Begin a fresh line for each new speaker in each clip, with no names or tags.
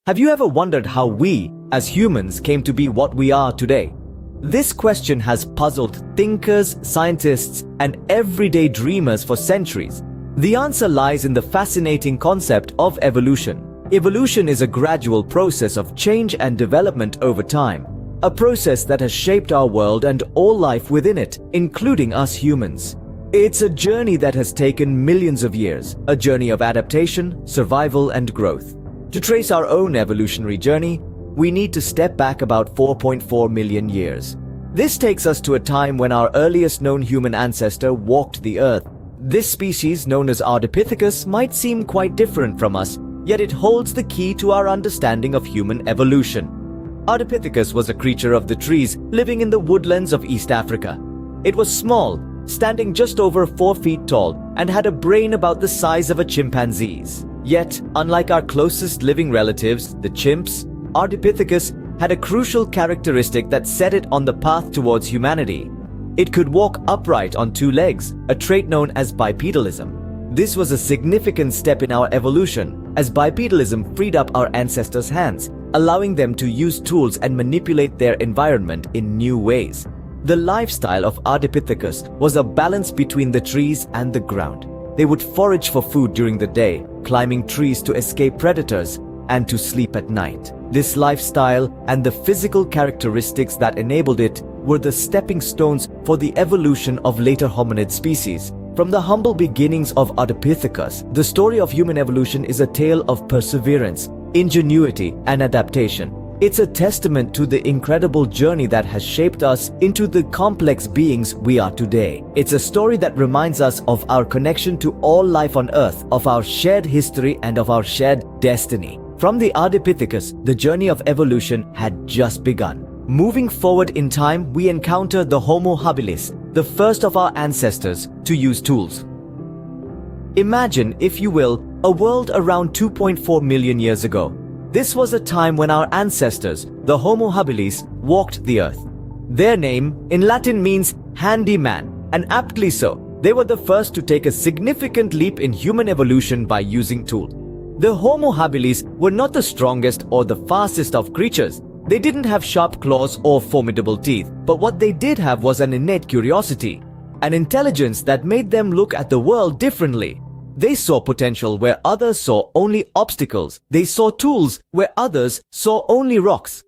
Have you ever wondered how we, as humans, came to be what we are today? This question has puzzled thinkers, scientists, and everyday dreamers for centuries. The answer lies in the fascinating concept of evolution. Evolution is a gradual process of change and development over time, a process that has shaped our world and all life within it, including us humans. It's a journey that has taken millions of years, a journey of adaptation, survival, and growth. To trace our own evolutionary journey, we need to step back about 4.4 million years. This takes us to a time when our earliest known human ancestor walked the earth. This species, known as Ardipithecus, might seem quite different from us, yet it holds the key to our understanding of human evolution. Ardipithecus was a creature of the trees living in the woodlands of East Africa. It was small, standing just over 4 feet tall, and had a brain about the size of a chimpanzee's. Yet, unlike our closest living relatives, the chimps, Ardipithecus had a crucial characteristic that set it on the path towards humanity. It could walk upright on 2 legs, a trait known as bipedalism. This was a significant step in our evolution, as bipedalism freed up our ancestors' hands, allowing them to use tools and manipulate their environment in new ways. The lifestyle of Ardipithecus was a balance between the trees and the ground. They would forage for food during the day, climbing trees to escape predators, and to sleep at night. This lifestyle and the physical characteristics that enabled it were the stepping stones for the evolution of later hominid species. From the humble beginnings of Ardipithecus, the story of human evolution is a tale of perseverance, ingenuity, and adaptation. It's a testament to the incredible journey that has shaped us into the complex beings we are today. It's a story that reminds us of our connection to all life on Earth, of our shared history, and of our shared destiny. From the Ardipithecus, the journey of evolution had just begun. Moving forward in time, we encounter the Homo Habilis, the first of our ancestors to use tools. Imagine, if you will, a world around 2.4 million years ago. This was a time when our ancestors, the Homo habilis, walked the earth. Their name, in Latin, means handy man, and aptly so. They were the first to take a significant leap in human evolution by using tools. The Homo habilis were not the strongest or the fastest of creatures. They didn't have sharp claws or formidable teeth, but what they did have was an innate curiosity, an intelligence that made them look at the world differently. They saw potential where others saw only obstacles. They saw tools where others saw only rocks.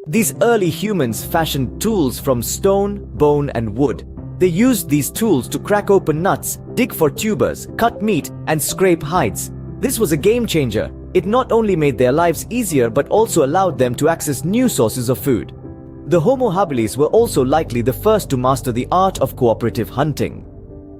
These early humans fashioned tools from stone, bone, and wood. They used these tools to crack open nuts, dig for tubers, cut meat, and scrape hides. This was a game changer. It not only made their lives easier but also allowed them to access new sources of food. The Homo habilis were also likely the first to master the art of cooperative hunting.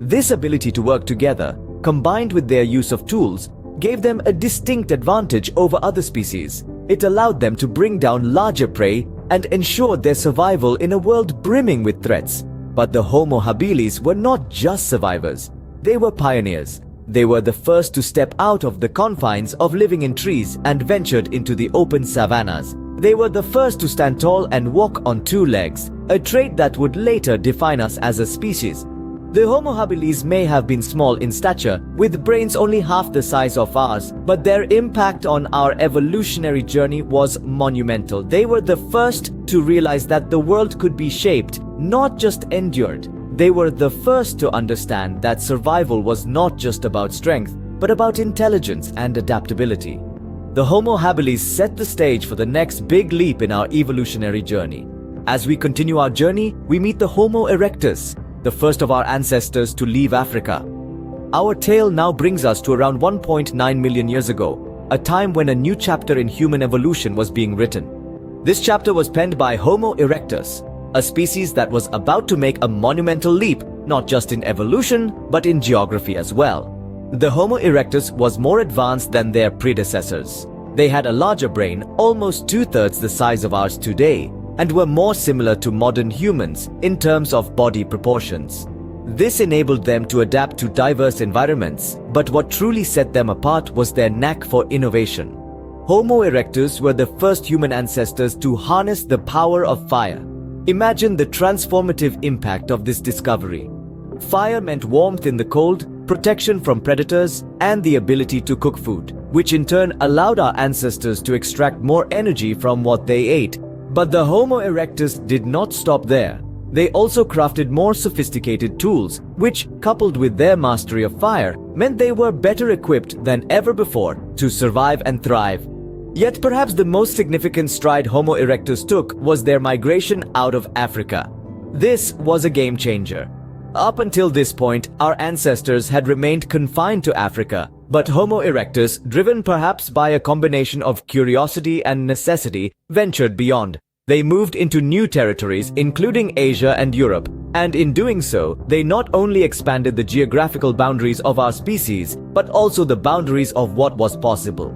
This ability to work together, combined with their use of tools, gave them a distinct advantage over other species. It allowed them to bring down larger prey and ensured their survival in a world brimming with threats. But the Homo habilis were not just survivors. They were pioneers. They were the first to step out of the confines of living in trees and ventured into the open savannas. They were the first to stand tall and walk on 2 legs, a trait that would later define us as a species. The Homo habilis may have been small in stature, with brains only half the size of ours, but their impact on our evolutionary journey was monumental. They were the first to realize that the world could be shaped, not just endured. They were the first to understand that survival was not just about strength, but about intelligence and adaptability. The Homo habilis set the stage for the next big leap in our evolutionary journey. As we continue our journey, we meet the Homo erectus, the first of our ancestors to leave Africa. Our tale now brings us to around 1.9 million years ago, a time when a new chapter in human evolution was being written. This chapter was penned by Homo erectus, a species that was about to make a monumental leap, not just in evolution, but in geography as well. The Homo erectus was more advanced than their predecessors. They had a larger brain, almost 2/3 the size of ours today, and were more similar to modern humans in terms of body proportions. This enabled them to adapt to diverse environments, but what truly set them apart was their knack for innovation. Homo erectus were the first human ancestors to harness the power of fire. Imagine the transformative impact of this discovery. Fire meant warmth in the cold, protection from predators, and the ability to cook food. which in turn allowed our ancestors to extract more energy from what they ate. But the Homo erectus did not stop there. They also crafted more sophisticated tools, which, coupled with their mastery of fire, meant they were better equipped than ever before to survive and thrive. Yet perhaps the most significant stride Homo erectus took was their migration out of Africa. This was a game changer. Up until this point, our ancestors had remained confined to Africa, but Homo erectus, driven perhaps by a combination of curiosity and necessity, ventured beyond. They moved into new territories, including Asia and Europe, and in doing so, they not only expanded the geographical boundaries of our species, but also the boundaries of what was possible.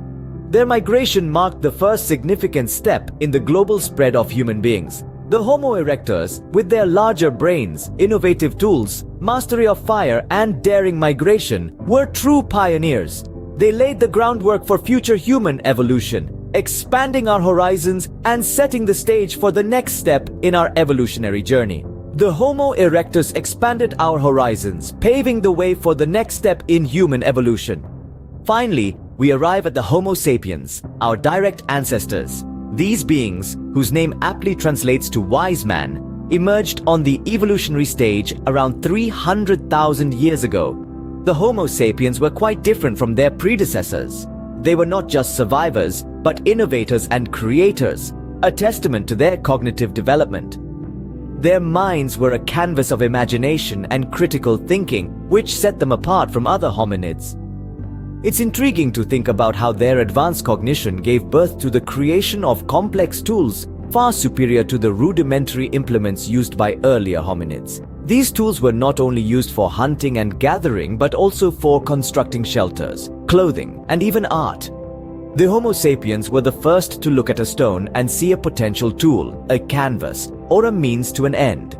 Their migration marked the first significant step in the global spread of human beings. The Homo erectus, with their larger brains, innovative tools, mastery of fire, and daring migration, were true pioneers. They laid the groundwork for future human evolution, expanding our horizons and setting the stage for the next step in our evolutionary journey. The Homo erectus expanded our horizons, paving the way for the next step in human evolution. Finally, we arrive at the Homo sapiens, our direct ancestors. These beings, whose name aptly translates to wise man, emerged on the evolutionary stage around 300,000 years ago. The Homo sapiens were quite different from their predecessors. They were not just survivors, but innovators and creators, a testament to their cognitive development. Their minds were a canvas of imagination and critical thinking, which set them apart from other hominids. It's intriguing to think about how their advanced cognition gave birth to the creation of complex tools far superior to the rudimentary implements used by earlier hominids. These tools were not only used for hunting and gathering, but also for constructing shelters, clothing, and even art. The Homo sapiens were the first to look at a stone and see a potential tool, a canvas, or a means to an end.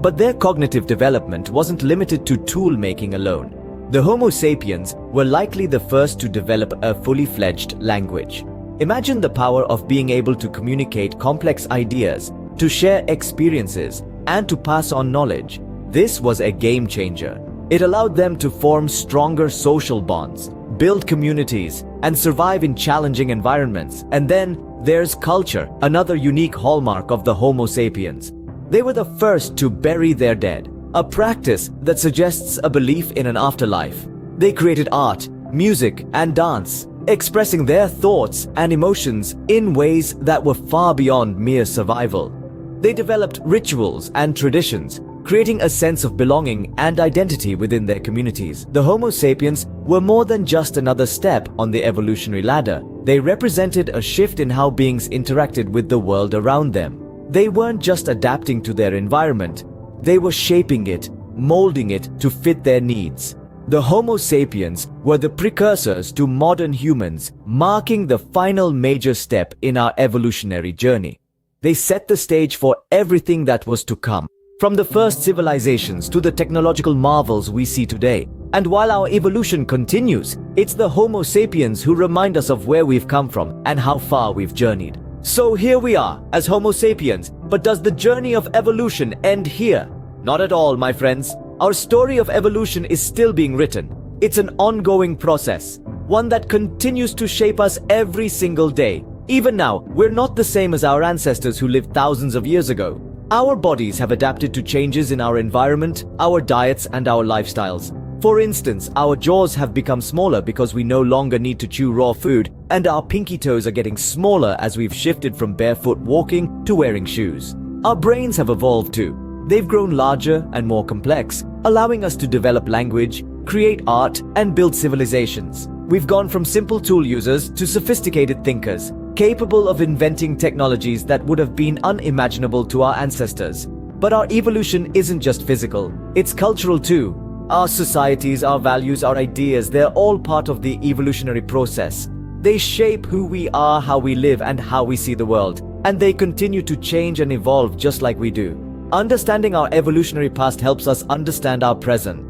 But their cognitive development wasn't limited to tool making alone. The Homo sapiens were likely the first to develop a fully fledged language. Imagine the power of being able to communicate complex ideas, to share experiences, and to pass on knowledge. This was a game changer. It allowed them to form stronger social bonds, build communities, and survive in challenging environments. And then there's culture, another unique hallmark of the Homo sapiens. They were the first to bury their dead, a practice that suggests a belief in an afterlife. They created art, music, and dance, expressing their thoughts and emotions in ways that were far beyond mere survival. They developed rituals and traditions, creating a sense of belonging and identity within their communities. The Homo sapiens were more than just another step on the evolutionary ladder. They represented a shift in how beings interacted with the world around them. They weren't just adapting to their environment, they were shaping it, molding it to fit their needs. The Homo sapiens were the precursors to modern humans, marking the final major step in our evolutionary journey. They set the stage for everything that was to come, from the first civilizations to the technological marvels we see today. And while our evolution continues, it's the Homo sapiens who remind us of where we've come from and how far we've journeyed. So here we are, as Homo sapiens, but does the journey of evolution end here? Not at all, my friends. Our story of evolution is still being written. It's an ongoing process, one that continues to shape us every single day. Even now, we're not the same as our ancestors who lived thousands of years ago. Our bodies have adapted to changes in our environment, our diets, and our lifestyles. For instance, our jaws have become smaller because we no longer need to chew raw food, and our pinky toes are getting smaller as we've shifted from barefoot walking to wearing shoes. Our brains have evolved too. They've grown larger and more complex, allowing us to develop language, create art, and build civilizations. We've gone from simple tool users to sophisticated thinkers, capable of inventing technologies that would have been unimaginable to our ancestors. But our evolution isn't just physical, it's cultural too. Our societies, our values, our ideas, they're all part of the evolutionary process. They shape who we are, how we live, and how we see the world. And they continue to change and evolve just like we do. Understanding our evolutionary past helps us understand our present.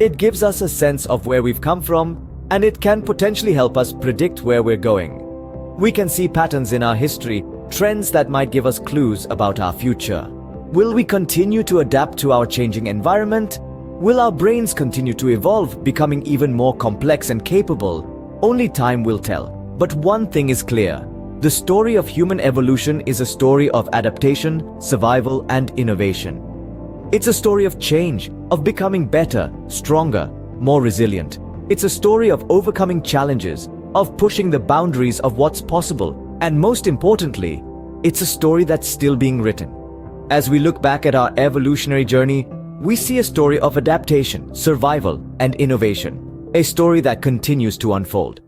It gives us a sense of where we've come from, and it can potentially help us predict where we're going. We can see patterns in our history, trends that might give us clues about our future. Will we continue to adapt to our changing environment? Will our brains continue to evolve, becoming even more complex and capable? Only time will tell. But one thing is clear. The story of human evolution is a story of adaptation, survival, and innovation. It's a story of change, of becoming better, stronger, more resilient. It's a story of overcoming challenges, of pushing the boundaries of what's possible, and most importantly, it's a story that's still being written. As we look back at our evolutionary journey, we see a story of adaptation, survival, and innovation, a story that continues to unfold.